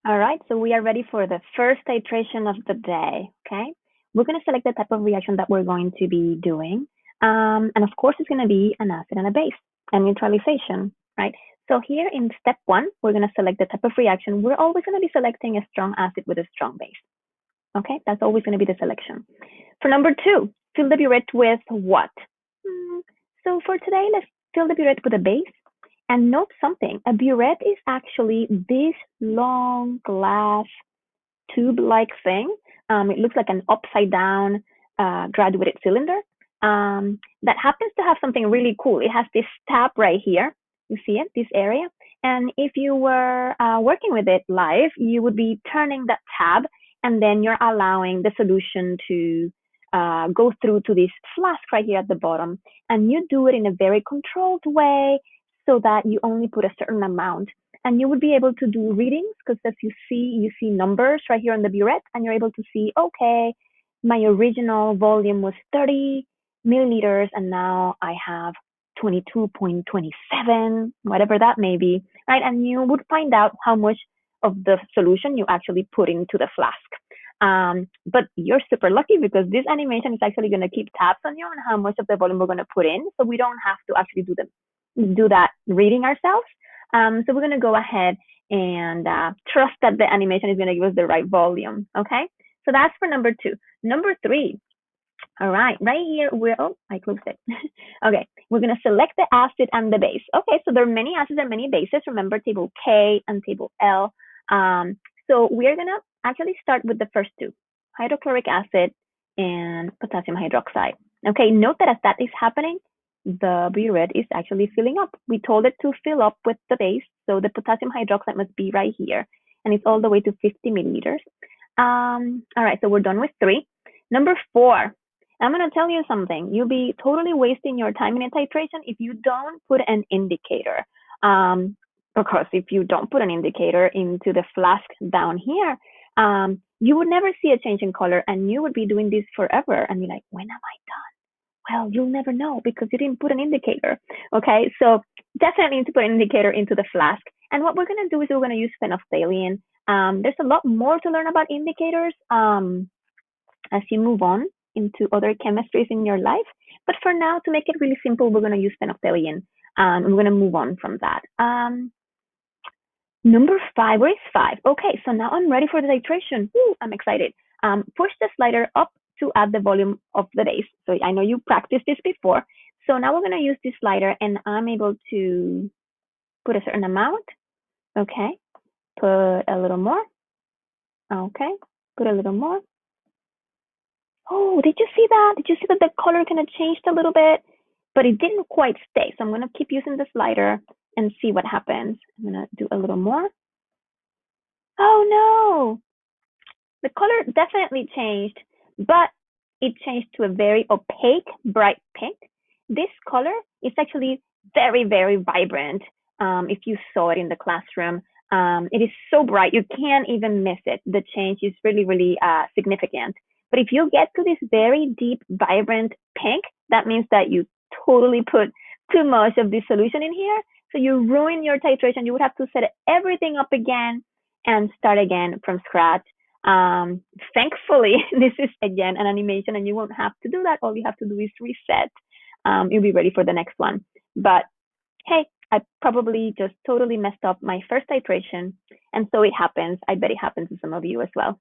All right, so we are ready for the first titration of the day, okay? We're going to select the type of reaction that we're going to be doing. And of course, it's going to be an acid and a base and neutralization, right? So here in step one, we're going to select the type of reaction. We're always going to be selecting a strong acid with a strong base, okay? That's always going to be the selection. For number two, fill the burette with what? So for today, let's fill the burette with a base. And note something, a burette is actually this long glass tube-like thing. It looks like an upside down graduated cylinder that happens to have something really cool. It has this tab right here. You see it, this area. And if you were working with it live, you would be turning that tab and then you're allowing the solution to go through to this flask right here at the bottom. And you do it in a very controlled way so that you only put a certain amount. And you would be able to do readings because as you see numbers right here on the burette and you're able to see, okay, my original volume was 30 milliliters and now I have 22.27, whatever that may be, right? And you would find out how much of the solution you actually put into the flask. But you're super lucky because this animation is actually going to keep tabs on you on how much of the volume we're going to put in. So we don't have to actually do that reading ourselves. So we're going to go ahead and trust that the animation is going to give us the right volume. Okay. So that's for number two. Number three. All right. Right here, I closed it. Okay. We're going to select the acid and the base. Okay. So there are many acids and many bases. Remember table K and table L. So we're going to actually start with the first two, hydrochloric acid and potassium hydroxide. Okay. Note that as that is happening, the burette is actually filling up. We told it to fill up with the base, so the potassium hydroxide must be right here, and it's all the way to 50 milliliters. All right, so we're done with three. Number four, I'm going to tell you something. You'll be totally wasting your time in a titration if you don't put an indicator. Because if you don't put an indicator into the flask down here, you would never see a change in color, and you would be doing this forever and be like, when am I done? Well, you'll never know because you didn't put an indicator. Okay, so definitely need to put an indicator into the flask. And what we're going to do is we're going to use phenolphthalein. There's a lot more to learn about indicators as you move on into other chemistries in your life. But for now, to make it really simple, we're going to use phenolphthalein. And we're going to move on from that. Number five, where is five? Okay, so now I'm ready for the titration. Woo, I'm excited. Push the slider up to add the volume of the base. So I know you practiced this before. So now we're going to use this slider and I'm able to put a certain amount. Okay. Put a little more. Okay. Put a little more. Oh, did you see that? Did you see that the color kind of changed a little bit? But it didn't quite stay. So I'm going to keep using the slider and see what happens. I'm going to do a little more. Oh no. The color definitely changed, but it changed to a very opaque, bright pink. This color is actually very, very vibrant. If you saw it in the classroom, it is so bright, you can't even miss it. The change is really, really significant. But if you get to this very deep, vibrant pink, that means that you totally put too much of this solution in here. So you ruin your titration. You would have to set everything up again and start again from scratch. Thankfully, this is again an animation and you won't have to do that. All you have to do is reset. You'll be ready for the next one. But hey, I probably just totally messed up my first titration. And so it happens. I bet it happens to some of you as well.